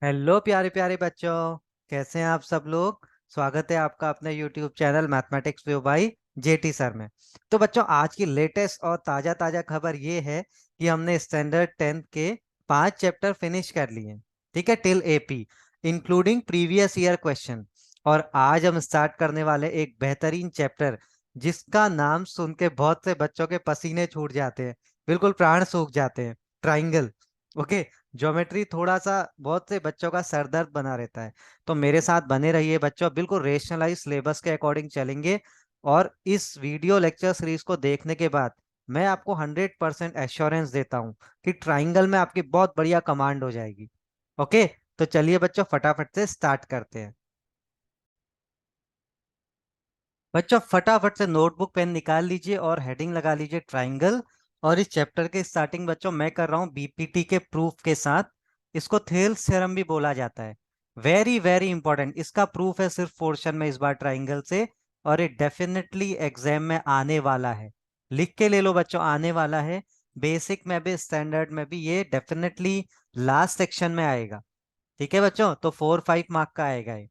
Hello प्यारे प्यारे बच्चों। कैसे हैं आप सब लोग। स्वागत है आपका अपने YouTube channel mathematics view by jetty sir में। तो बच्चों, आज की लेटेस्ट और ताजा ताजा खबर ये है कि हमने स्टैंडर्ड 10th के 5 चैप्टर फिनिश कर लिए हैं। ठीक है, till AP, including previous year question. और आज हम स्टार्ट करने वाले एक बेहतरीन चैप्टर जिसका नाम सुन के बहुत से बच्चों के पसीने छूट जाते हैं, बिल्कुल प्राण सूख जाते हैं। ट्राइंगल। ओके। ज्योमेट्री थोड़ा सा बहुत से बच्चों का सरदर्द बना रहता है। तो मेरे साथ बने रहिए बच्चों, बिल्कुल रेशनलाइज सिलेबस के अकॉर्डिंग चलेंगे। और इस वीडियो लेक्चर सीरीज को देखने के बाद मैं आपको 100% एश्योरेंस देता हूं कि ट्राइंगल में आपकी बहुत बढ़िया कमांड हो जाएगी। ओके। तो चलिए बच्चों, फटाफट से स्टार्ट करते हैं। बच्चों, फटाफट से नोटबुक पेन निकाल लीजिए और हेडिंग लगा लीजिए ट्राइंगल। और इस चैप्टर के स्टार्टिंग बच्चों मैं कर रहा हूं बीपीटी के प्रूफ के साथ। इसको थेल्स थ्योरम भी बोला जाता है। वेरी वेरी इंपॉर्टेंट, इसका प्रूफ है सिर्फ पोर्शन में इस बार ट्राइंगल से। और ये डेफिनेटली एग्जाम में आने वाला है। लिख के ले लो बच्चों, आने वाला है। बेसिक में भी स्टैंडर्ड में भी ये डेफिनेटली लास्ट सेक्शन में आएगा। ठीक है बच्चों, तो 4-5 मार्क का आएगा ये।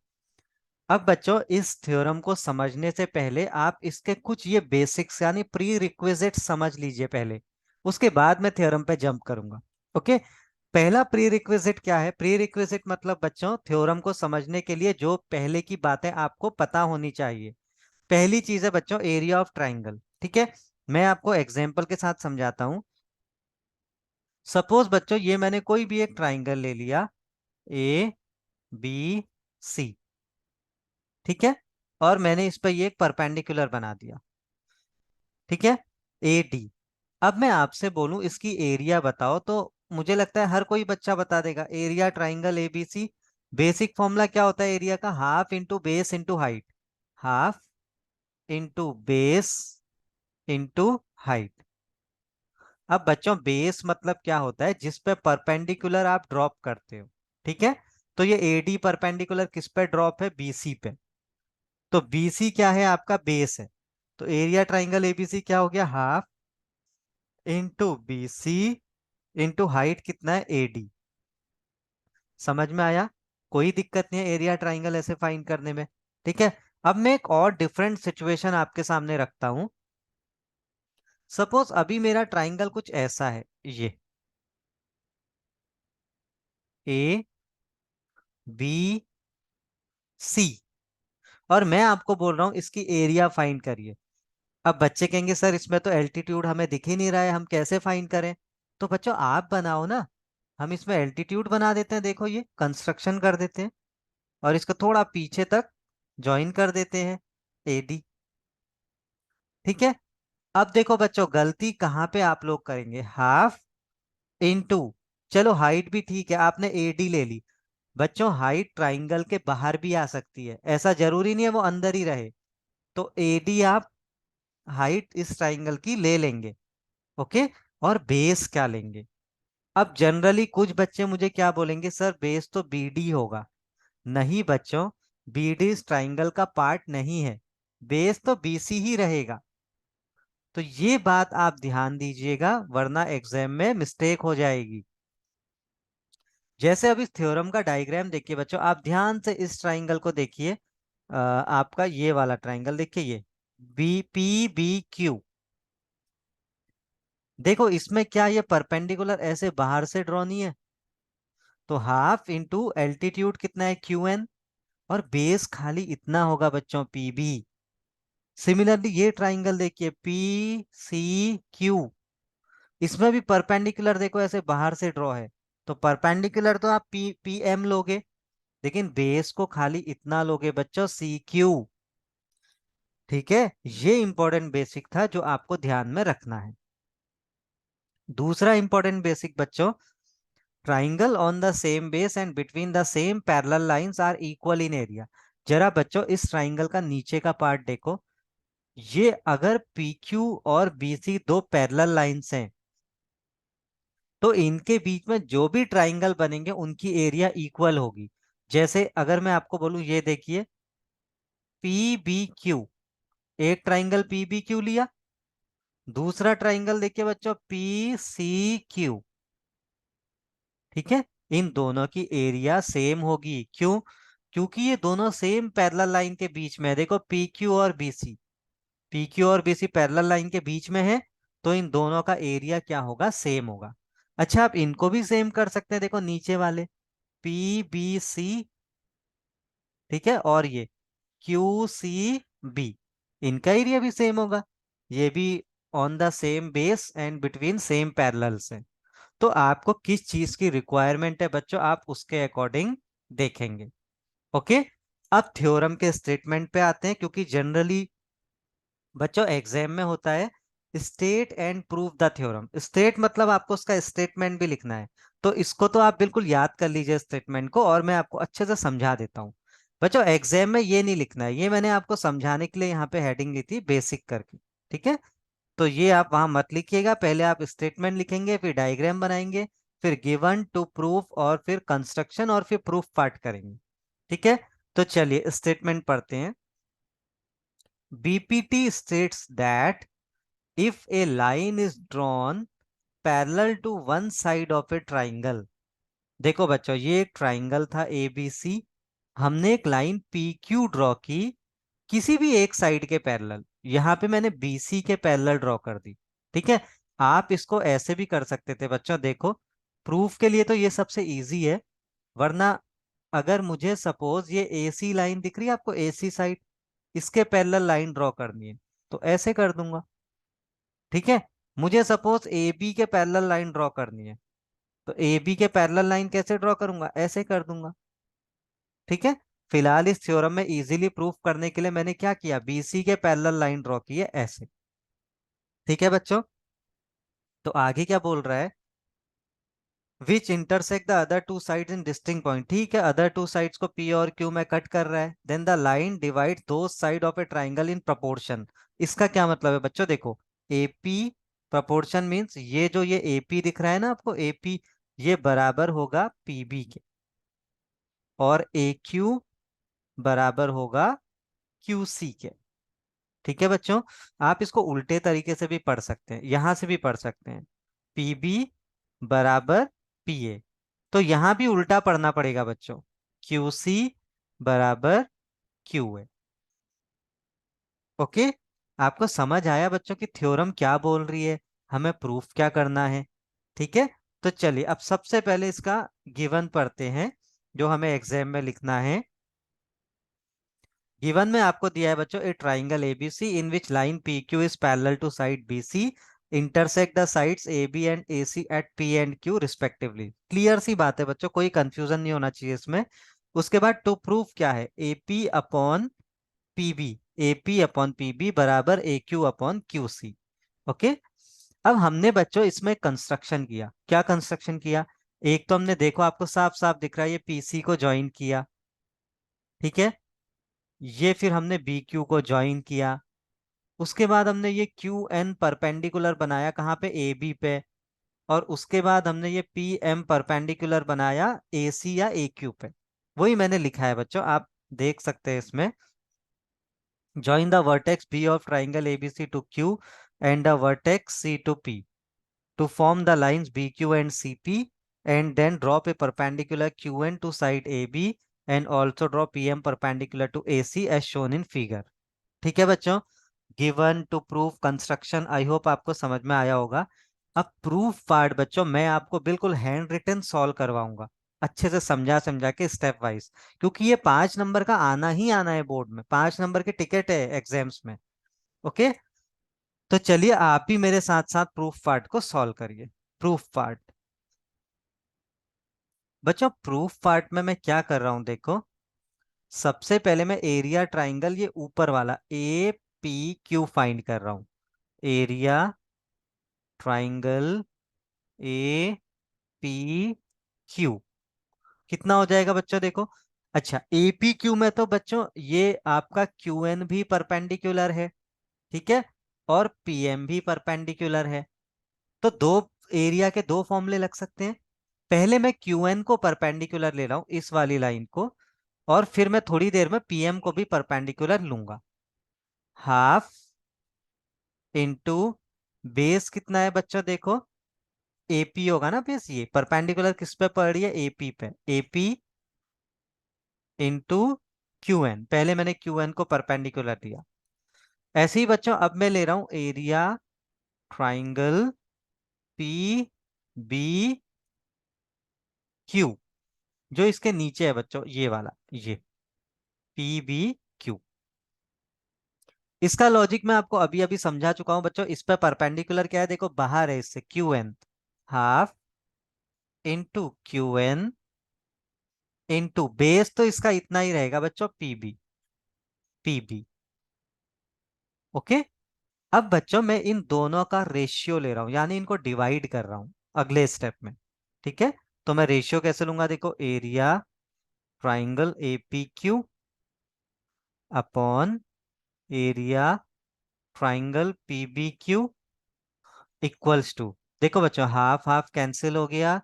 अब बच्चों, इस थ्योरम को समझने से पहले आप इसके कुछ ये बेसिक्स यानी प्री रिक्विजिट समझ लीजिए पहले। उसके बाद मैं थ्योरम पे जंप करूंगा। ओके। पहला प्री रिक्विजिट क्या है? प्री रिक्विजिट मतलब बच्चों, थ्योरम को समझने के लिए जो पहले की बातें आपको पता होनी चाहिए। पहली चीज है बच्चों, एरिया ऑफ ट्राइंगल। ठीक है। मैं आपको एग्जाम्पल के साथ समझाता हूं। सपोज बच्चों, ये मैंने कोई भी एक ट्राइंगल ले लिया, ए बी सी। ठीक है। और मैंने इस पर ये एक परपेंडिकुलर बना दिया। ठीक है, ए डी। अब मैं आपसे बोलूं इसकी एरिया बताओ, तो मुझे लगता है हर कोई बच्चा बता देगा। Area triangle ABC, basic formula क्या होता है एरिया का? Half into base into height. Half into base into height. अब बच्चों, बेस मतलब क्या होता है? जिस पे परपेंडिकुलर आप ड्रॉप करते हो। ठीक है। तो ये एडी परपेंडिकुलर किस पे ड्रॉप है? बीसी पे। तो बीसी क्या है? आपका बेस है। तो एरिया ट्राइंगल एबीसी क्या हो गया? Half into BC into height कितना है? एडी। समझ में आया? कोई दिक्कत नहीं है एरिया ट्राइंगल ऐसे फाइंड करने में। ठीक है। अब मैं एक और डिफरेंट सिचुएशन आपके सामने रखता हूं। सपोज अभी मेरा ट्राइंगल कुछ ऐसा है, ये ए बी सी। और मैं आपको बोल रहा हूं इसकी एरिया फाइंड करिए। अब बच्चे कहेंगे सर इसमें तो एल्टीट्यूड हमें दिख ही नहीं रहा है, हम कैसे फाइंड करें? तो बच्चों आप बनाओ ना। हम इसमें एल्टीट्यूड बना देते हैं, देखो ये कंस्ट्रक्शन कर देते हैं। और इसको थोड़ा पीछे तक ज्वाइन कर देते हैं, एडी। ठीक है। अब देखो बच्चों, गलती कहाँ पे आप लोग करेंगे? हाफ इंटू, चलो हाइट भी ठीक है, आपने एडी ले ली। बच्चों हाइट ट्राइंगल के बाहर भी आ सकती है, ऐसा जरूरी नहीं है वो अंदर ही रहे। तो एडी आप हाइट इस ट्राइंगल की ले लेंगे। ओके। और बेस क्या लेंगे? अब जनरली कुछ बच्चे मुझे क्या बोलेंगे, सर बेस तो बीडी होगा। नहीं बच्चों, बीडी इस ट्राइंगल का पार्ट नहीं है। बेस तो बीसी ही रहेगा। तो ये बात आप ध्यान दीजिएगा, वरना एग्जाम में मिस्टेक हो जाएगी। जैसे अब इस थ्योरम का डायग्राम देखिए बच्चों, आप ध्यान से इस ट्राइंगल को देखिए। आपका ये वाला ट्राइंगल देखिए, ये बी पी बी क्यू। देखो इसमें क्या ये परपेंडिकुलर ऐसे बाहर से ड्रॉ नहीं है? तो हाफ इंटू एल्टीट्यूड कितना है? Q N. और बेस खाली इतना होगा बच्चों, पी बी। सिमिलरली ये ट्राइंगल देखिए, पी सी क्यू। इसमें भी परपेंडिकुलर देखो ऐसे बाहर से ड्रॉ है। तो परपेंडिकुलर तो आप पी पी एम लोगे, लेकिन बेस को खाली इतना लोगे बच्चों, सी क्यू। ठीक है। ये इंपॉर्टेंट बेसिक था जो आपको ध्यान में रखना है। दूसरा इंपॉर्टेंट बेसिक बच्चों, triangle on the same base and between the same parallel lines are equal in area. जरा बच्चों इस ट्राइंगल का नीचे का पार्ट देखो। ये अगर पी क्यू और बी सी दो पैरेलल लाइंस हैं, तो इनके बीच में जो भी ट्राइंगल बनेंगे उनकी एरिया इक्वल होगी। जैसे अगर मैं आपको बोलूं, ये देखिए पी बी क्यू। एक ट्राइंगल पी बी क्यू लिया, दूसरा ट्राइंगल देखिए बच्चों पी सी क्यू। ठीक है। इन दोनों की एरिया सेम होगी। क्यों? क्योंकि ये दोनों सेम पैरेलल लाइन के बीच में है। देखो पी क्यू और बी सी, पी क्यू और बी सी पैरेलल लाइन के बीच में है, तो इन दोनों का एरिया क्या होगा? सेम होगा। अच्छा, आप इनको भी सेम कर सकते हैं। देखो नीचे वाले पी बी सी, ठीक है, और ये क्यू सी बी, इनका एरिया भी सेम होगा। ये भी on the same base and between same parallels है। तो आपको किस चीज की रिक्वायरमेंट है बच्चों, आप उसके अकॉर्डिंग देखेंगे। ओके, अब थ्योरम के स्टेटमेंट पे आते हैं, क्योंकि जनरली बच्चों एग्जाम में होता है state and prove the theorem. State मतलब आपको उसका स्टेटमेंट भी लिखना है। तो इसको तो आप बिल्कुल याद कर लीजिए स्टेटमेंट को, और मैं आपको अच्छे से समझा देता हूँ। बच्चों एग्जाम में ये नहीं लिखना है, ये मैंने आपको समझाने के लिए यहाँ पे हेडिंग ली थी बेसिक करके। ठीक है, तो ये आप वहां मत लिखिएगा। पहले आप स्टेटमेंट लिखेंगे, फिर डायग्राम बनाएंगे, फिर गिवन टू प्रूफ, और फिर कंस्ट्रक्शन, और फिर प्रूफ पार्ट करेंगे। ठीक है, तो चलिए स्टेटमेंट पढ़ते हैं। BPT states that if a line is drawn parallel to one side of a triangle, देखो बच्चों ये एक ट्राइंगल था ABC, हमने एक लाइन PQ ड्रॉ की किसी भी एक साइड के पैरेलल। यहाँ पे मैंने BC के पैरेलल ड्रॉ कर दी। ठीक है, आप इसको ऐसे भी कर सकते थे बच्चों। देखो प्रूफ के लिए तो ये सबसे इजी है, वरना अगर मुझे सपोज ये AC लाइन दिख रही है आपको, AC साइड, इसके पैरेलल लाइन ड्रॉ करनी है, तो ऐसे कर दूंगा। ठीक है, मुझे सपोज AB के पैरेलल लाइन ड्रॉ करनी है, तो AB के पैरेलल लाइन कैसे ड्रॉ करूंगा? ऐसे कर दूंगा। ठीक है, फिलहाल इस थ्योरम में इजीली प्रूफ करने के लिए मैंने क्या किया, BC के पैरेलल लाइन ड्रॉ की है ऐसे। ठीक है बच्चों, तो आगे क्या बोल रहा है? विच intersect the other two sides in distinct point. ठीक है, अदर टू साइड्स को P और Q में कट कर रहा है। देन द लाइन डिवाइड दो side of A triangle in proportion. इसका क्या मतलब है बच्चों? देखो AP प्रपोर्शन मींस ये जो ये AP दिख रहा है ना आपको, AP ये बराबर होगा PB के, और AQ बराबर होगा QC के। ठीक है बच्चों, आप इसको उल्टे तरीके से भी पढ़ सकते हैं, यहां से भी पढ़ सकते हैं, PB बराबर PA। तो यहां भी उल्टा पढ़ना पड़ेगा बच्चों, QC बराबर QA। ओके, आपको समझ आया बच्चों की थ्योरम क्या बोल रही है, हमें प्रूफ क्या करना है? ठीक है, तो चलिए अब सबसे पहले इसका गिवन पढ़ते हैं जो हमें एग्जाम में लिखना है। गिवन में आपको दिया है बच्चों a triangle ABC in which line PQ is parallel to side BC intersect the sides AB and AC at P and Q respectively. Clear सी बात है बच्चों, कोई कंफ्यूजन नहीं होना चाहिए इसमें। उसके बाद टू प्रूफ क्या है, AP upon PB, AP upon PB बराबर AQ अपॉन QC। ओके, अब हमने बच्चों इसमें कंस्ट्रक्शन किया। क्या कंस्ट्रक्शन किया? एक तो हमने देखो आपको साफ साफ दिख रहा है ये PC को ज्वाइन किया। ठीक है, ये फिर हमने BQ को ज्वाइन किया। उसके बाद हमने ये QN परपेंडिकुलर बनाया कहाँ पे? AB पे। और उसके बाद हमने ये PM परपेंडिकुलर बनाया AC या AQ पे। वही मैंने लिखा है बच्चों, आप देख सकते हैं इसमें। Join the vertex B of triangle ABC to Q and the vertex C to P to form the lines BQ and CP, and then drop a perpendicular QN to side AB and also draw PM perpendicular to AC as shown in figure। ठीक है बच्चों, given to proof construction I hope आपको समझ में आया होगा। अब proof part बच्चों मैं आपको बिल्कुल हैंड रिटन सॉल्व करवाऊंगा, अच्छे से समझा समझा के स्टेप वाइज, क्योंकि ये 5 नंबर का आना ही आना है बोर्ड में, 5 नंबर की टिकट है एग्जाम्स में। ओके, तो चलिए आप भी मेरे साथ साथ प्रूफ पार्ट को सॉल्व करिए। प्रूफ पार्ट बच्चों, प्रूफ पार्ट में मैं क्या कर रहा हूं देखो, सबसे पहले मैं एरिया ट्राइंगल ये ऊपर वाला APQ फाइंड कर रहा हूं। एरिया ट्राइंगल APQ कितना हो जाएगा बच्चों देखो। अच्छा, APQ में तो बच्चों ये आपका QN भी परपेंडिकुलर है, ठीक है, और PM भी परपेंडिकुलर है। तो दो एरिया के दो फॉर्मूले लग सकते हैं। पहले मैं QN को परपेंडिकुलर ले रहा हूं इस वाली लाइन को, और फिर मैं थोड़ी देर में PM को भी परपेंडिकुलर लूंगा। हाफ इंटू बेस कितना है बच्चों देखो, एपी होगा ना बेस, ये परपेंडिकुलर किस पे पड़ रही है, एपी पे, एपी इंटू क्यू एन, पहले मैंने क्यू एन को परपेंडिकुलर लिया। ऐसे ही बच्चों अब मैं ले रहा हूं area triangle P B Q, जो इसके नीचे है बच्चों, ये वाला, ये पी बी क्यू। इसका लॉजिक मैं आपको अभी अभी समझा चुका हूं बच्चों। इस पे परपेंडिकुलर क्या है, देखो बाहर है इससे, Q N, half into Q N into base, तो इसका इतना ही रहेगा बच्चों, पीबी, पीबी। ओके। अब बच्चों मैं इन दोनों का रेशियो ले रहा हूं, यानी इनको डिवाइड कर रहा हूं अगले स्टेप में। ठीक है, तो मैं रेशियो कैसे लूंगा, देखो area triangle A P Q upon area triangle P B Q equals to, देखो बच्चों हाफ हाफ कैंसिल हो गया,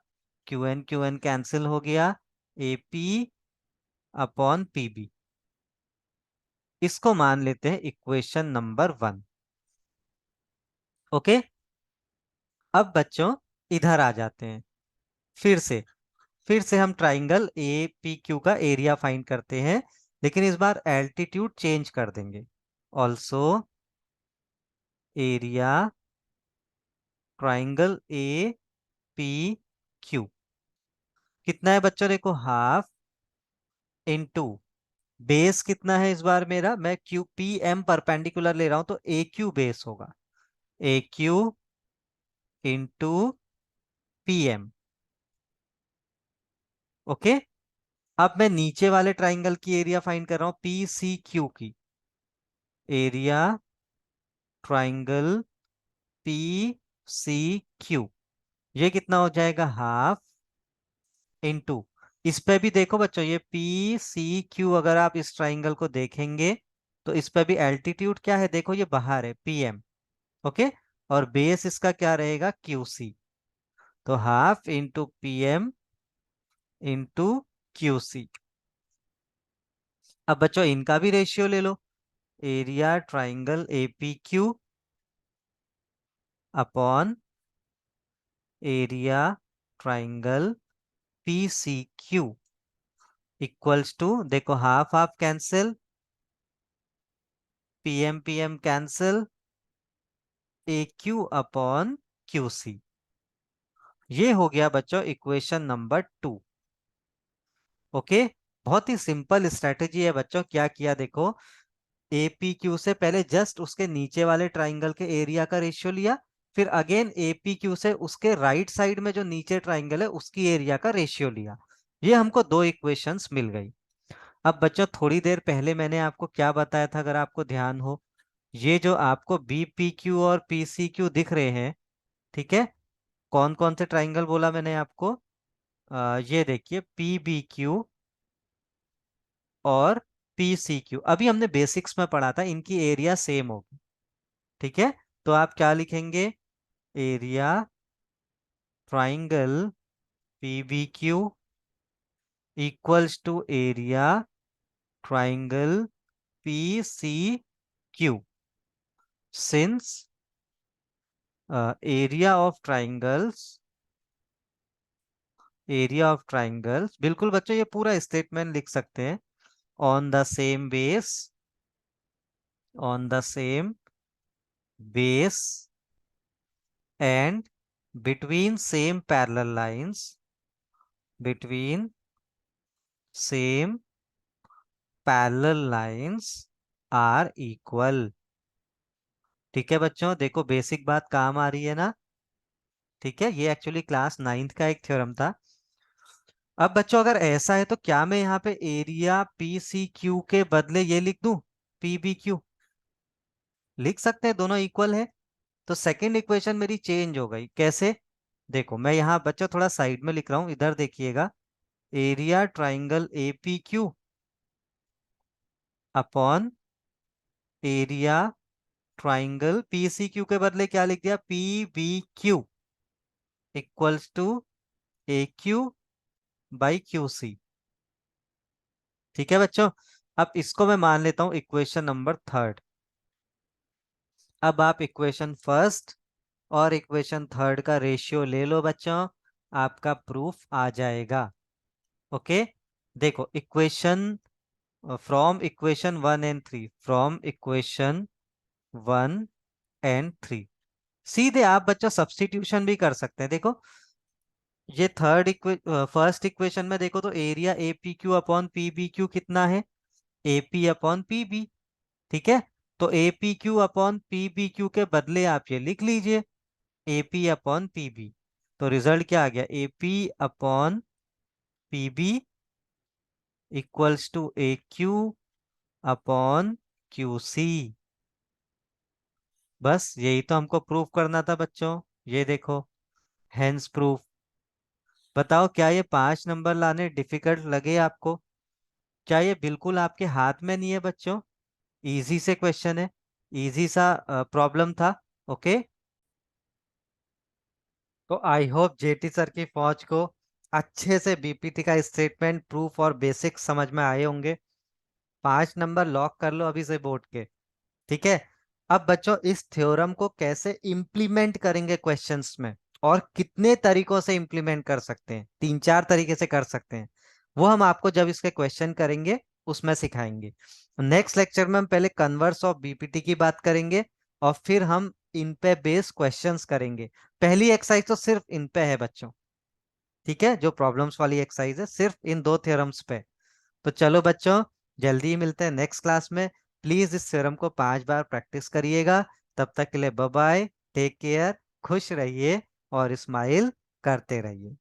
क्यू एन कैंसिल हो गया, A P upon P B. इसको मान लेते हैं इक्वेशन नंबर 1। ओके। अब बच्चों इधर आ जाते हैं, फिर से हम ट्राइंगल ए पी क्यू का एरिया फाइंड करते हैं, लेकिन इस बार एल्टीट्यूड चेंज कर देंगे। Also area triangle A P Q कितना है बच्चों, देखो हाफ इंटू बेस कितना है इस बार मेरा, मैं क्यू पी एम परपेंडिकुलर ले रहा हूं तो ए क्यू बेस होगा, A Q into P M. Okay. अब मैं नीचे वाले ट्राइंगल की एरिया फाइंड कर रहा हूं, पी सी क्यू की, area triangle P C Q, ये कितना हो जाएगा, हाफ इंटू, इस पे भी देखो बच्चों ये पी सी क्यू, अगर आप इस ट्राइंगल को देखेंगे तो इस पे भी एल्टीट्यूड क्या है, देखो ये बाहर है, पी एम। ओके। और बेस इसका क्या रहेगा, क्यू सी, तो half into P M into Q C. अब बच्चों इनका भी रेशियो ले लो, area triangle A P Q upon area triangle P C Q equals to, देखो half half cancel, P M cancel, A Q upon Q C. ये हो गया बच्चों इक्वेशन नंबर 2। ओके। बहुत ही सिंपल स्ट्रेटेजी है बच्चों, क्या किया देखो, ए पी क्यू से पहले जस्ट उसके नीचे वाले ट्राइंगल के एरिया का रेशियो लिया, फिर अगेन ए पी क्यू से उसके राइट साइड में जो नीचे ट्राइंगल है उसकी एरिया का रेशियो लिया। ये हमको दो इक्वेशंस मिल गई। अब बच्चों थोड़ी देर पहले मैंने आपको क्या बताया था, अगर आपको ध्यान हो, ये जो आपको बी पी क्यू और पी सी क्यू दिख रहे हैं, ठीक है, कौन कौन से ट्राइंगल बोला मैंने आपको, ये देखिए पी बी क्यू और पी सी क्यू, अभी हमने बेसिक्स में पढ़ा था, इनकी एरिया सेम होगी। ठीक है, तो आप क्या लिखेंगे, area triangle P B Q equals to area triangle P C Q, since area of triangles, बिल्कुल बच्चों ये पूरा स्टेटमेंट लिख सकते हैं, on the same base, on the same base and between same parallel lines, between same parallel lines are equal। ठीक है बच्चों, देखो बेसिक बात काम आ रही है ना। ठीक है, ये एक्चुअली क्लास 9th का एक थ्योरम था। अब बच्चों अगर ऐसा है तो क्या मैं यहाँ पे एरिया पी सी क्यू के बदले ये लिख दूं, पी बी क्यू, लिख सकते हैं, दोनों इक्वल है। तो सेकंड इक्वेशन मेरी चेंज हो गई, कैसे, देखो मैं यहाँ बच्चों थोड़ा साइड में लिख रहा हूँ, इधर देखिएगा, area triangle A P Q upon area triangle P C Q के बदले क्या लिख दिया, P B Q equals to A Q by Q C. ठीक है बच्चों, अब इसको मैं मान लेता हूं इक्वेशन नंबर 3। अब आप इक्वेशन फर्स्ट और इक्वेशन थर्ड का रेशियो ले लो बच्चों, आपका प्रूफ आ जाएगा। ओके, देखो equation from equation 1 and 3, from equation 1 and 3 सीधे आप बच्चों सब्स्टिट्यूशन भी कर सकते हैं। देखो ये फर्स्ट इक्वेशन में देखो तो area A P Q upon P B Q कितना है, A P upon P B. ठीक है, तो A P Q upon P B Q के बदले आप ये लिख लीजिए A P upon P B. तो रिजल्ट क्या आ गया, A P upon P B equals to A Q upon Q C. बस यही तो हमको प्रूफ करना था बच्चों, ये देखो, हेंस प्रूफ। बताओ क्या ये 5 नंबर लाने डिफिकल्ट लगे आपको? क्या ये बिल्कुल आपके हाथ में नहीं है बच्चों? इजी से क्वेश्चन है, इजी सा प्रॉब्लम था। ओके, तो आई होप जेटी सर की फौज को अच्छे से बीपीटी का स्टेटमेंट प्रूफ और बेसिक समझ में आए होंगे। 5 नंबर लॉक कर लो अभी से बोर्ड के। ठीक है, अब बच्चों इस थ्योरम को कैसे इंप्लीमेंट करेंगे क्वेश्चंस में, और कितने तरीकों से इंप्लीमेंट कर सकते हैं, 3-4 तरीके से कर सकते हैं, वो हम आपको जब इसके क्वेश्चन करेंगे उसमें सिखाएंगे। नेक्स्ट लेक्चर में हम पहले कन्वर्स ऑफ बीपीटी की बात करेंगे, और फिर हम इन पे बेस क्वेश्चंस करेंगे। पहली एक्सरसाइज तो सिर्फ इन पे है बच्चों, ठीक है, जो प्रॉब्लम्स वाली एक्सरसाइज है सिर्फ इन 2 थ्योरम्स पे। तो चलो बच्चों, जल्दी ही मिलते हैं नेक्स्ट क्लास में। प्लीज इस थ्योरम को 5 बार प्रैक्टिस करिएगा। तब तक के लिए बाय बाय, टेक केयर, खुश रहिए और स्माइल करते रहिए।